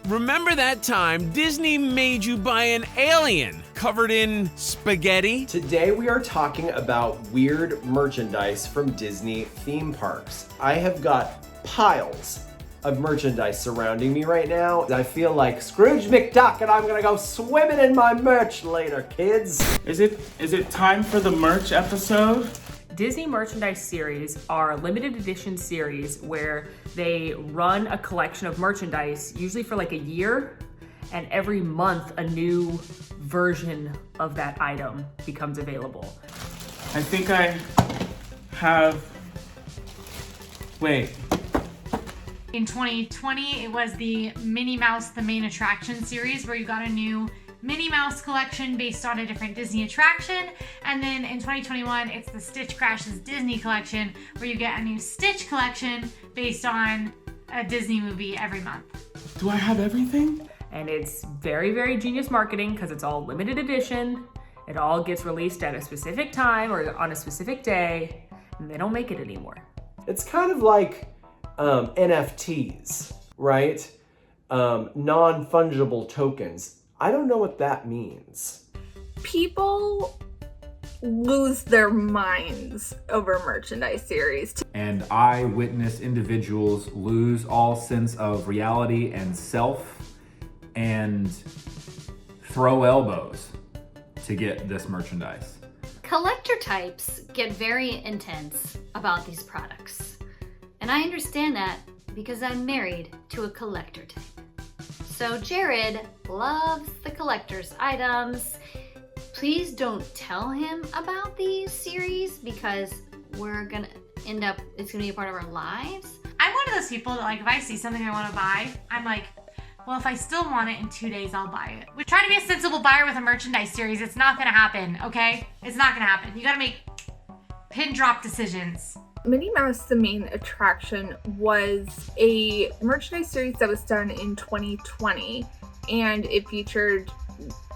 Remember that time Disney made you buy an alien covered in spaghetti? Today we are talking about weird merchandise from Disney theme parks. I have got piles of merchandise surrounding me right now. I feel like Scrooge McDuck and I'm gonna go swimming in my merch later, kids. Is it time for the merch episode? Disney merchandise series are limited edition series where they run a collection of merchandise, usually for like a year, and every month a new version of that item becomes available. I think I have, wait. In 2020, it was the Minnie Mouse The Main Attraction series where you got a new Minnie Mouse collection based on a different Disney attraction. And then in 2021, it's the Stitch Crashes Disney collection where you get a new Stitch collection based on a Disney movie every month. Do I have everything? And it's very, very genius marketing because it's all limited edition. It all gets released at a specific time or on a specific day, and they don't make it anymore. It's kind of like NFTs, right? Non-fungible tokens. I don't know what that means. People lose their minds over merchandise series. And I witness individuals lose all sense of reality and self and throw elbows to get this merchandise. Collector types get very intense about these products. And I understand that because I'm married to a collector type. So Jared loves the collector's items. Please don't tell him about these series because we're gonna end up, it's gonna be a part of our lives. I'm one of those people that like, if I see something I want to buy, I'm like, well, if I still want it in 2 days, I'll buy it. We try to be a sensible buyer with a merchandise series. It's not gonna happen, okay? It's not gonna happen. You gotta make pin drop decisions. Minnie Mouse The Main Attraction was a merchandise series that was done in 2020, and it featured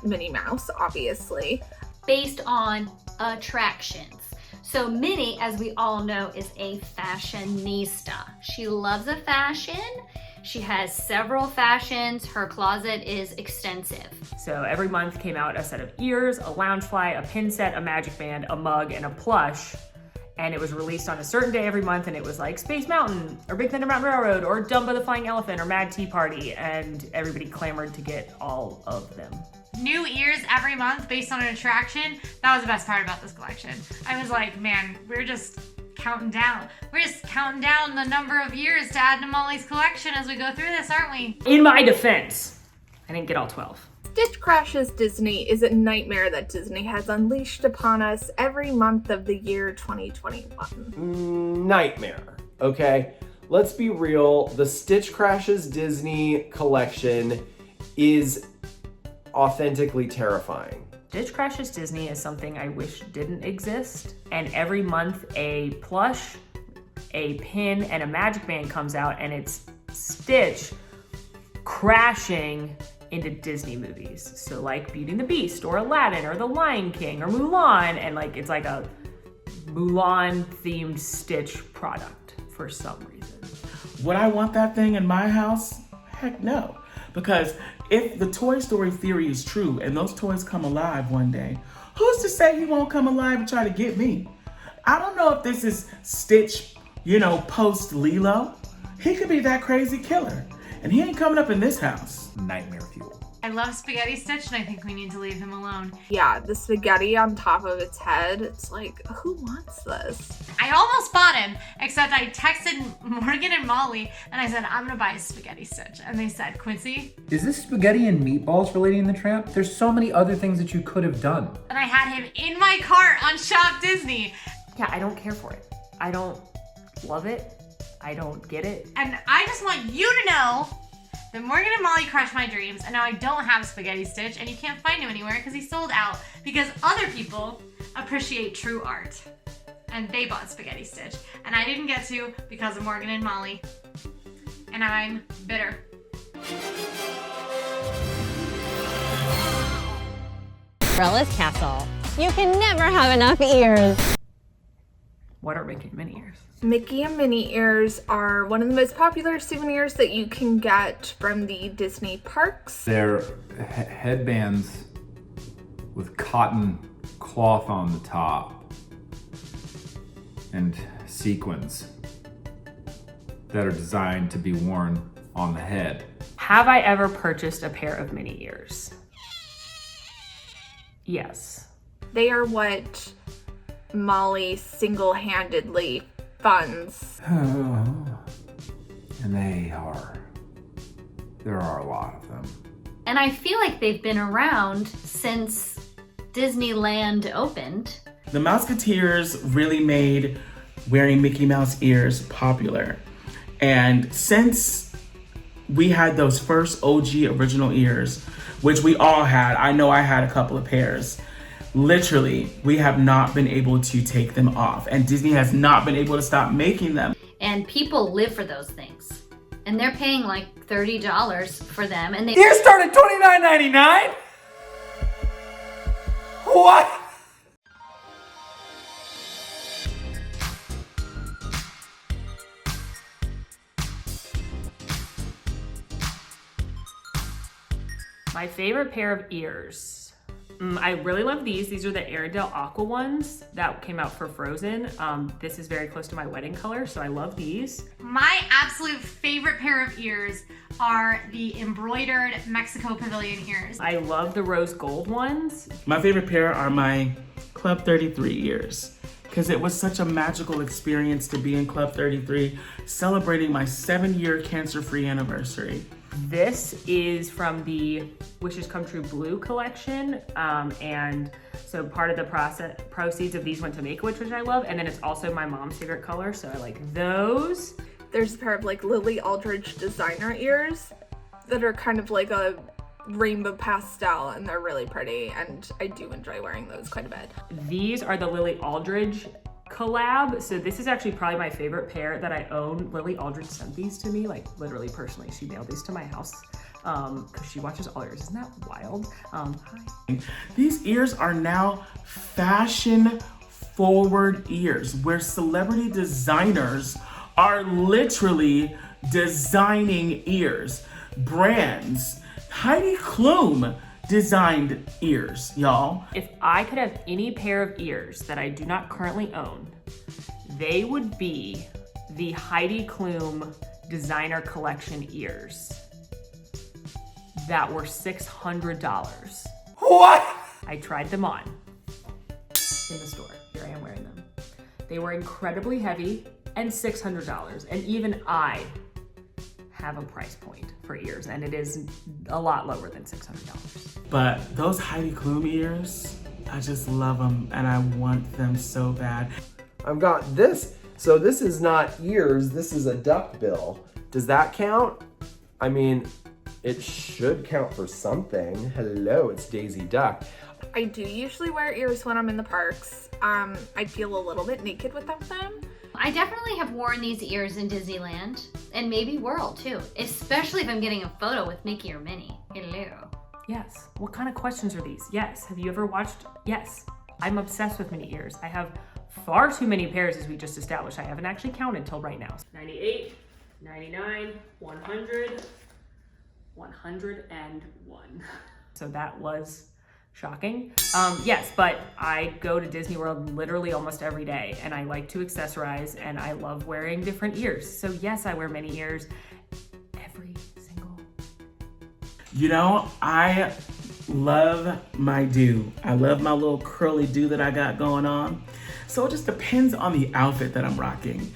Minnie Mouse, obviously. Based on attractions. So Minnie, as we all know, is a fashionista. She loves a fashion. She has several fashions. Her closet is extensive. So every month came out a set of ears, a loungefly, a pin set, a magic band, a mug, and a plush. And it was released on a certain day every month, and it was like Space Mountain, or Big Thunder Mountain Railroad, or Dumbo the Flying Elephant, or Mad Tea Party, and everybody clamored to get all of them. New ears every month based on an attraction. That was the best part about this collection. I was like, man, we're just counting down. We're just counting down the number of years to add to Molly's collection as we go through this, aren't we? In my defense, I didn't get all 12. Stitch Crashes Disney is a nightmare that Disney has unleashed upon us every month of the year 2021. Nightmare, okay? Let's be real. The Stitch Crashes Disney collection is authentically terrifying. Stitch Crashes Disney is something I wish didn't exist. And every month a plush, a pin, and a magic band comes out, and it's Stitch crashing into Disney movies. So like Beauty and the Beast, or Aladdin, or The Lion King, or Mulan, and like it's like a Mulan themed Stitch product for some reason. Would I want that thing in my house? Heck no. Because if the Toy Story theory is true and those toys come alive one day, who's to say he won't come alive and try to get me? I don't know if this is Stitch, post Lilo. He could be that crazy killer. And he ain't coming up in this house. Nightmare fuel. I love Spaghetti Stitch, and I think we need to leave him alone. Yeah, the spaghetti on top of its head, it's like, who wants this? I almost bought him, except I texted Morgan and Molly, and I said, I'm gonna buy a Spaghetti Stitch. And they said, Quincy? Is this spaghetti and meatballs relating the tramp? There's so many other things that you could have done. And I had him in my cart on Shop Disney. Yeah, I don't care for it. I don't love it. I don't get it. And I just want you to know that Morgan and Molly crushed my dreams, and now I don't have Spaghetti Stitch, and you can't find him anywhere because he's sold out, because other people appreciate true art. And they bought Spaghetti Stitch, and I didn't get to because of Morgan and Molly. And I'm bitter. Cinderella's castle. You can never have enough ears. What are Mickey and Minnie ears? Mickey and Minnie ears are one of the most popular souvenirs that you can get from the Disney parks. They're headbands with cotton cloth on the top and sequins that are designed to be worn on the head. Have I ever purchased a pair of Minnie ears? Yes. They are what Molly single-handedly funds. And there are a lot of them. And I feel like they've been around since Disneyland opened. The Mouseketeers really made wearing Mickey Mouse ears popular. And since we had those first OG original ears, which we all had, I know I had a couple of pairs, literally, we have not been able to take them off. And Disney has not been able to stop making them. And people live for those things. And they're paying like $30 for them. And they Ears start at $29.99? What? My favorite pair of ears. I really love these. These are the Arendelle Aqua ones that came out for Frozen. This is very close to my wedding color, so I love these. My absolute favorite pair of ears are the embroidered Mexico Pavilion ears. I love the rose gold ones. My favorite pair are my Club 33 ears, because it was such a magical experience to be in Club 33, celebrating my 7-year cancer-free anniversary. This is from the Wishes Come True Blue collection. And so part of the proceeds of these went to Make-A-Wish, which I love. And then it's also my mom's favorite color, so I like those. There's a pair of like Lily Aldridge designer ears that are kind of like a rainbow pastel, and they're really pretty, and I do enjoy wearing those quite a bit. These are the Lily Aldridge collab. So this is actually probably my favorite pair that I own. Lily Aldridge sent these to me, like literally personally. She mailed these to my house because she watches AllEars. Isn't that wild? Hi. These ears are now fashion forward ears, where celebrity designers are literally designing ears. Brands, Heidi Klum designed ears, y'all. If I could have any pair of ears that I do not currently own, they would be the Heidi Klum designer collection ears that were $600. What? I tried them on in the store. Here I am wearing them. They were incredibly heavy and $600. And even I have a price point for ears, and it is a lot lower than $600. But those Heidi Klum ears, I just love them, and I want them so bad. I've got this. So this is not ears, this is a duck bill. Does that count? I mean, it should count for something. Hello, it's Daisy Duck. I do usually wear ears when I'm in the parks. I feel a little bit naked without them. I definitely have worn these ears in Disneyland and maybe World too, especially if I'm getting a photo with Mickey or Minnie. Hello. Yes. What kind of questions are these? Yes. Have you ever watched? Yes. I'm obsessed with Minnie ears. I have far too many pairs, as we just established. I haven't actually counted till right now. 98, 99, 100, 101. So that was shocking. Yes, but I go to Disney World literally almost every day, and I like to accessorize, and I love wearing different ears. So yes, I wear Minnie ears every single. You know, I love my do. I love my little curly do that I got going on. So it just depends on the outfit that I'm rocking.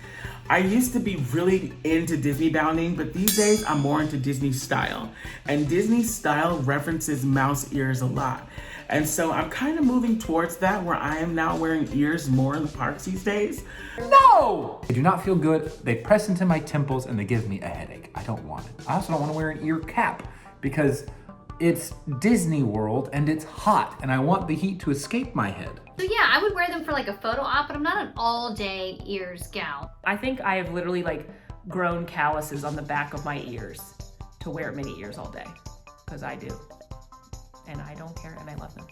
I used to be really into Disney bounding, but these days I'm more into Disney style. And Disney style references mouse ears a lot. And so I'm kind of moving towards that, where I am now wearing ears more in the parks these days. No! They do not feel good. They press into my temples and they give me a headache. I don't want it. I also don't want to wear an ear cap because it's Disney World and it's hot and I want the heat to escape my head. So yeah, I would wear them for like a photo op, but I'm not an all day ears gal. I think I have literally like grown calluses on the back of my ears to wear Minnie ears all day, because I do. And I don't care, and I love them.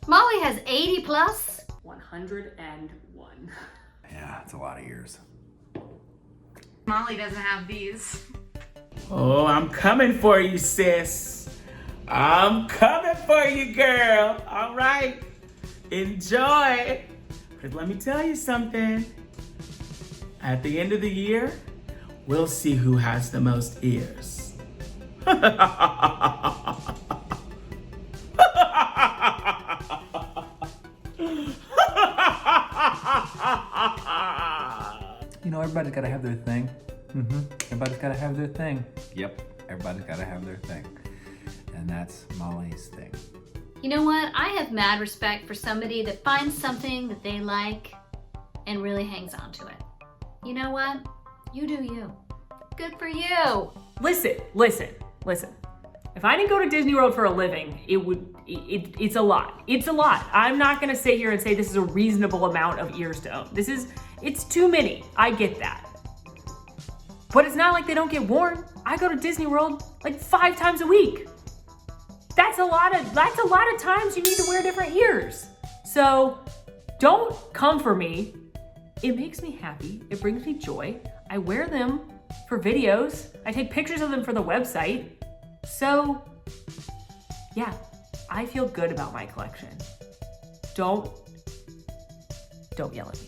Molly has 80 plus. 101. Yeah, it's a lot of ears. Molly doesn't have these. Oh, I'm coming for you, sis. I'm coming for you, girl. All right. Enjoy. Because let me tell you something. At the end of the year, we'll see who has the most ears. You know, everybody's got to have their thing. Everybody's got to have their thing. Yep, everybody's got to have their thing. And that's Molly's thing. You know what? I have mad respect for somebody that finds something that they like and really hangs on to it. You know what? You do you. Good for you. Listen. If I didn't go to Disney World for a living, it's a lot. It's a lot. I'm not gonna sit here and say this is a reasonable amount of ears to own. It's too many. I get that. But it's not like they don't get worn. I go to Disney World like 5 times a week. That's a lot of times you need to wear different ears. So don't come for me. It makes me happy. It brings me joy. I wear them for videos. I take pictures of them for the website. So yeah, I feel good about my collection. Don't yell at me.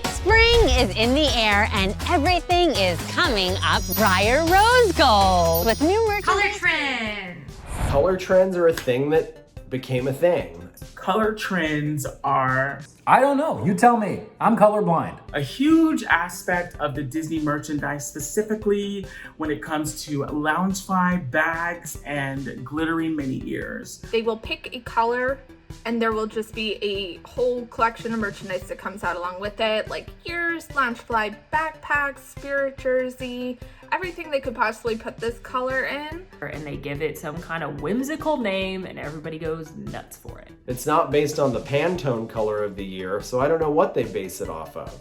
Spring is in the air and everything is coming up Briar Rose Gold with new merchandise. Color trends. Color trends are a thing that became a thing. Color trends are I don't know. You tell me. I'm colorblind. a huge aspect of the Disney merchandise, specifically when it comes to Loungefly bags and glittery mini ears. They will pick a color and there will just be a whole collection of merchandise that comes out along with it, like ears, Loungefly backpacks, spirit jersey, everything they could possibly put this color in. And they give it some kind of whimsical name and everybody goes nuts for it. It's not based on the Pantone color of the year, so I don't know what they base it off of.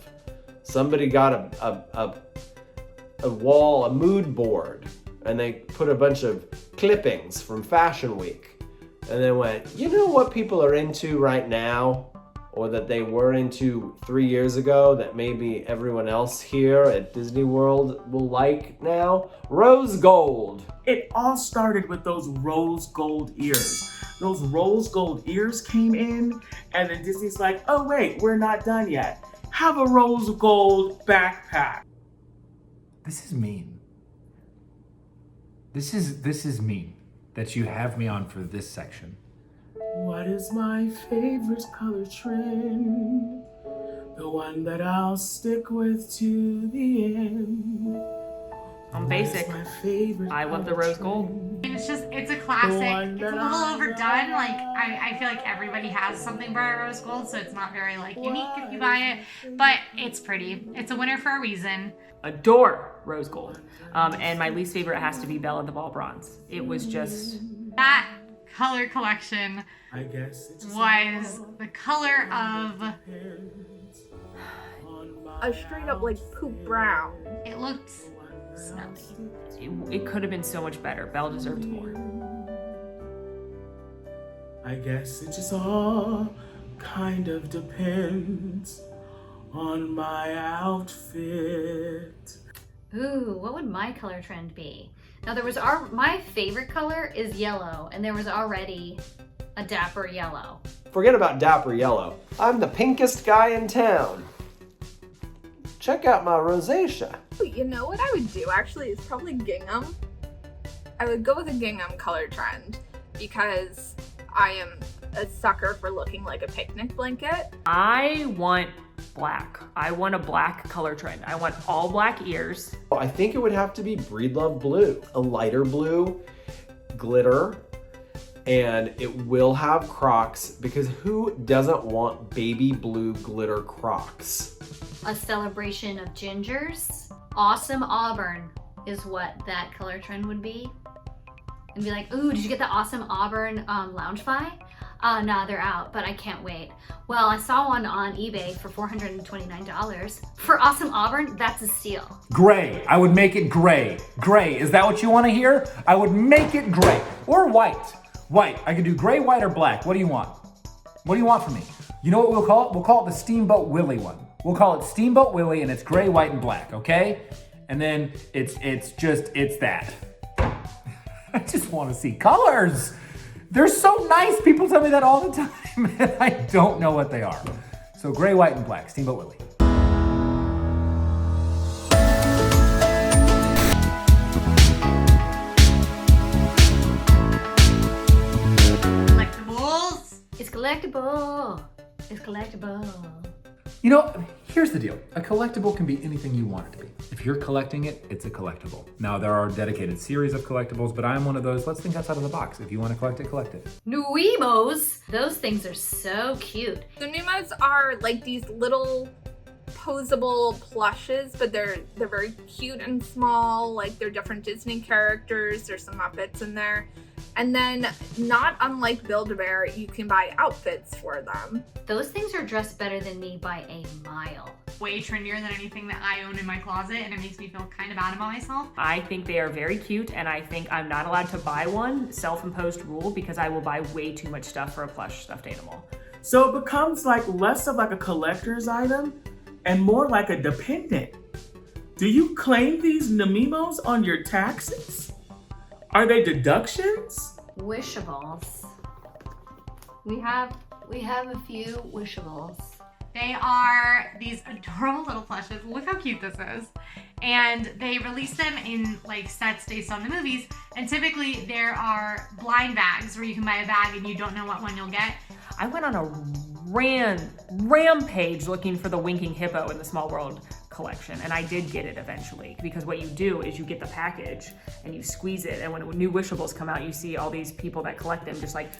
Somebody got a wall, a mood board, and they put a bunch of clippings from Fashion Week. And then went, you know what people are into right now? Or that they were into 3 years ago that maybe everyone else here at Disney World will like now? Rose gold. It all started with those rose gold ears. Those rose gold ears came in, and then Disney's like, oh wait, we're not done yet. Have a rose gold backpack. This is mean. This is mean that you have me on for this section. What is my favorite color trend? The one that I'll stick with to the end. I'm What is basic. my favorite I love the color rose gold. trend? And it's a classic. It's a little overdone. Like I feel like everybody has something Briar Rose Gold, so it's not very like unique if you buy it. But it's pretty. It's a winner for a reason. Adore rose gold. And my least favorite has to be Belle and the Ball Bronze. It was just That color collection I guess it's was the color of. A straight up like poop brown. It looked smelly. it could have been so much better. Belle deserved more. I guess it just all kind of depends on my outfit. Ooh, what would my color trend be? Now my favorite color is yellow, and there was already a dapper yellow. Forget about dapper yellow. I'm the pinkest guy in town. Check out my rosacea. You know what I would do actually is probably gingham. I would go with a gingham color trend because I am a sucker for looking like a picnic blanket. I want black. I want a black color trend. I want all black ears. I think it would have to be Breedlove blue, a lighter blue, glitter, and it will have Crocs because who doesn't want baby blue glitter Crocs? A celebration of gingers. Awesome auburn is what that color trend would be. And be like, ooh, did you get the awesome auburn Loungefly? No, they're out, but I can't wait. Well, I saw one on eBay for $429. For awesome auburn, that's a steal. Gray. I would make it gray. Gray. Is that what you want to hear? I would make it gray. Or white. White. I can do gray, white, or black. What do you want? What do you want from me? You know what we'll call it? We'll call it the Steamboat Willie one. We'll call it Steamboat Willie, and it's gray, white, and black, okay? And then it's that. I just want to see colors. They're so nice. People tell me that all the time, and I don't know what they are. So gray, white, and black, Steamboat Willie. Collectibles. It's collectible. It's collectible. You know, here's the deal. A collectible can be anything you want it to be. If you're collecting it, it's a collectible. Now, there are dedicated series of collectibles, but I'm one of those, let's think outside of the box. If you want to collect it, collect it. Nuimos. Those things are so cute. The Nuimos are like these little posable plushes, but they're very cute and small. Like they're different Disney characters. There's some Muppets in there. And then, not unlike Build-A-Bear, you can buy outfits for them. Those things are dressed better than me by a mile. Way trendier than anything that I own in my closet, and it makes me feel kind of bad about myself. I think they are very cute, and I think I'm not allowed to buy one, self-imposed rule, because I will buy way too much stuff for a plush stuffed animal. So it becomes like less of like a collector's item and more like a dependent. Do you claim these Nuimos on your taxes? Are they deductions? Wishables. We have a few wishables. They are these adorable little plushes. Look how cute this is. And they release them in like sets based on the movies. And typically there are blind bags where you can buy a bag and you don't know what one you'll get. I went on a rampage looking for the Winking Hippo in the Small World collection, and I did get it eventually, because what you do is you get the package and you squeeze it, and when new Wishables come out, you see all these people that collect them just like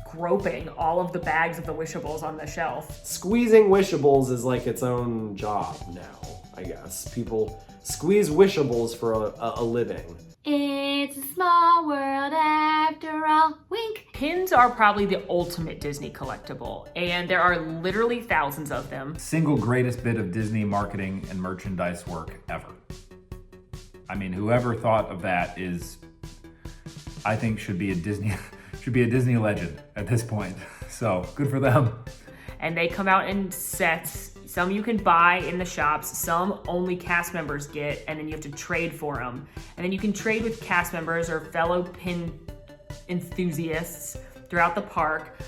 groping all of the bags of the Wishables on the shelf. Squeezing Wishables is like its own job now, I guess. People squeeze Wishables for a living. It's a small world after all. Wink. Pins are probably the ultimate Disney collectible, and there are literally thousands of them. Single greatest bit of Disney marketing and merchandise work ever. I mean, whoever thought of that is, I think, should be a Disney legend at this point. So good for them. And they come out in sets. Some you can buy in the shops, some only cast members get, and then you have to trade for them. And then you can trade with cast members or fellow pin enthusiasts throughout the park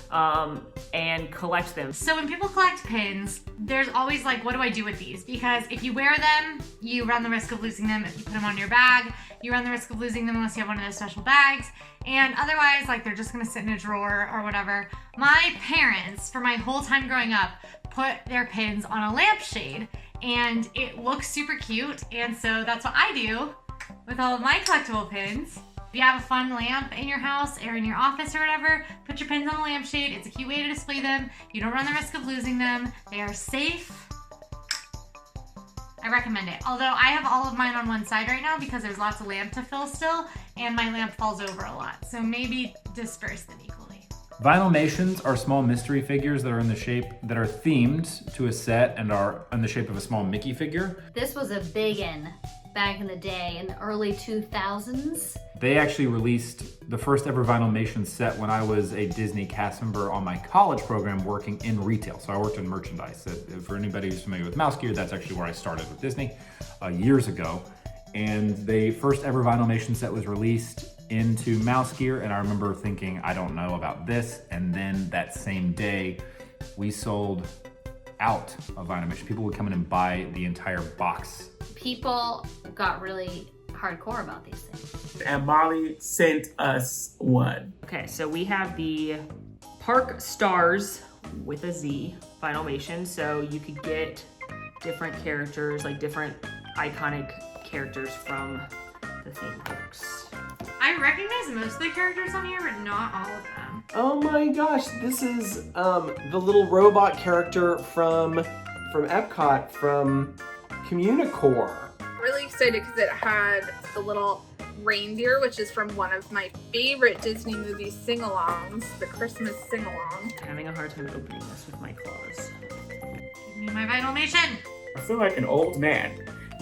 and collect them. So when people collect pins, there's always like, what do I do with these? Because if you wear them, you run the risk of losing them. If you put them on your bag, you run the risk of losing them unless you have one of those special bags. And otherwise, like they're just gonna sit in a drawer or whatever. My parents, for my whole time growing up, put their pins on a lampshade, and it looks super cute. And so that's what I do with all of my collectible pins. If you have a fun lamp in your house or in your office or whatever, put your pins on a lampshade. It's a cute way to display them. You don't run the risk of losing them. They are safe. I recommend it. Although I have all of mine on one side right now because there's lots of lamp to fill still, and my lamp falls over a lot. So maybe disperse them equally. Vinylmations are small mystery figures that are themed to a set and are in the shape of a small Mickey figure. This was a biggin' back in the day, in the early 2000s. They actually released the first ever Vinylmation set when I was a Disney cast member on my college program working in retail. So I worked in merchandise. For anybody who's familiar with Mouse Gear, that's actually where I started with Disney years ago. And the first ever Vinylmation set was released into Mouse Gear, and I remember thinking, I don't know about this. And then that same day, we sold out of Vinylmation. People would come in and buy the entire box. People got really hardcore about these things. And Molly sent us one. Okay, so we have the Park Stars with a Z Vinylmation. So you could get different characters, like different iconic characters from the theme parks. I recognize most of the characters on here, but not all of them. Oh my gosh, this is the little robot character from Epcot from Communicore. Really excited because it had the little reindeer, which is from one of my favorite Disney movie sing-alongs, the Christmas sing-along. I'm having a hard time opening this with my claws. Give me my Vinylmation. I feel like an old man.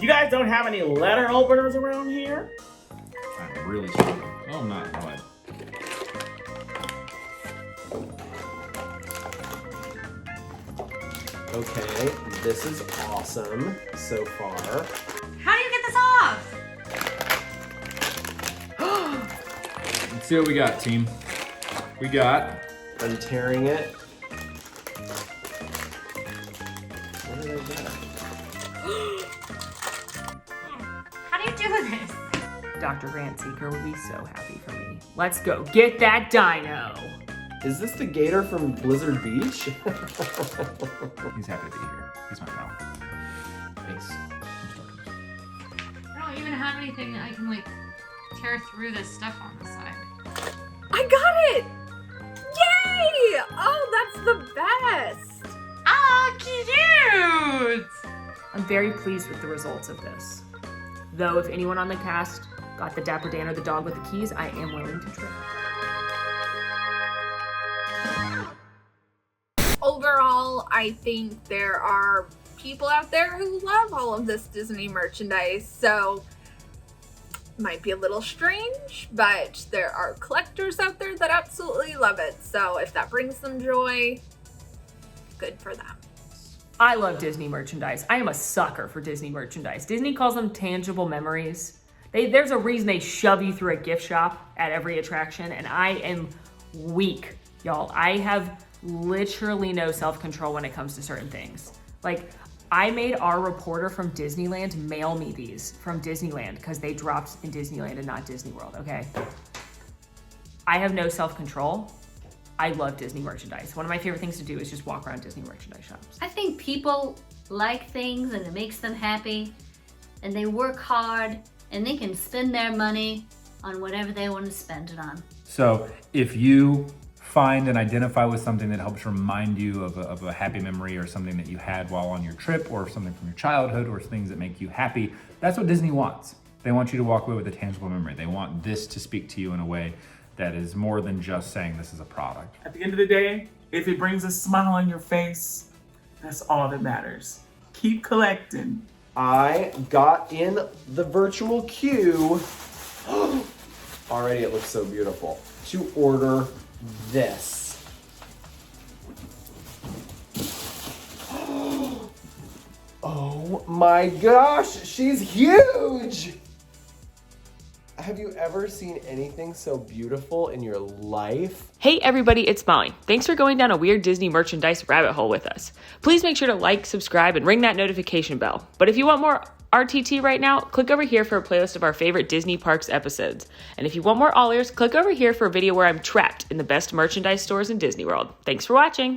You guys don't have any letter openers around here? I'm really struggling. Oh, not what? Okay, this is awesome so far. How do you get this off? Let's see what we got, team. We got... I'm tearing it. What did I get? How do you do this? Dr. Grant Seeker would be so happy for me. Let's go get that dino. Is this the gator from Blizzard Beach? He's happy to be here. He's my pal. Nice. I don't even have anything that I can like tear through this stuff on the side. I got it! Yay! Oh, that's the best! Ah, cute! I'm very pleased with the results of this. Though if anyone on the cast got the Dapper Dan or the dog with the keys, I am willing to trade. Overall, I think there are people out there who love all of this Disney merchandise, so might be a little strange, but there are collectors out there that absolutely love it. So if that brings them joy, good for them. I love Disney merchandise. I am a sucker for Disney merchandise. Disney calls them tangible memories. There's a reason they shove you through a gift shop at every attraction, and I am weak, y'all. I have literally no self-control when it comes to certain things. Like, I made our reporter from Disneyland mail me these from Disneyland because they dropped in Disneyland and not Disney World, okay? I have no self-control. I love Disney merchandise. One of my favorite things to do is just walk around Disney merchandise shops. I think people like things and it makes them happy, and they work hard and they can spend their money on whatever they want to spend it on. So if you find and identify with something that helps remind you of a happy memory or something that you had while on your trip or something from your childhood or things that make you happy, that's what Disney wants. They want you to walk away with a tangible memory. They want this to speak to you in a way that is more than just saying this is a product. At the end of the day, if it brings a smile on your face, that's all that matters. Keep collecting. I got in the virtual queue. Already it looks so beautiful. To order this. Oh my gosh, she's huge! Have you ever seen anything so beautiful in your life? Hey everybody, it's Molly. Thanks for going down a weird Disney merchandise rabbit hole with us. Please make sure to like, subscribe, and ring that notification bell. But if you want more RTT right now, click over here for a playlist of our favorite Disney Parks episodes. And if you want more AllEars, click over here for a video where I'm trapped in the best merchandise stores in Disney World. Thanks for watching.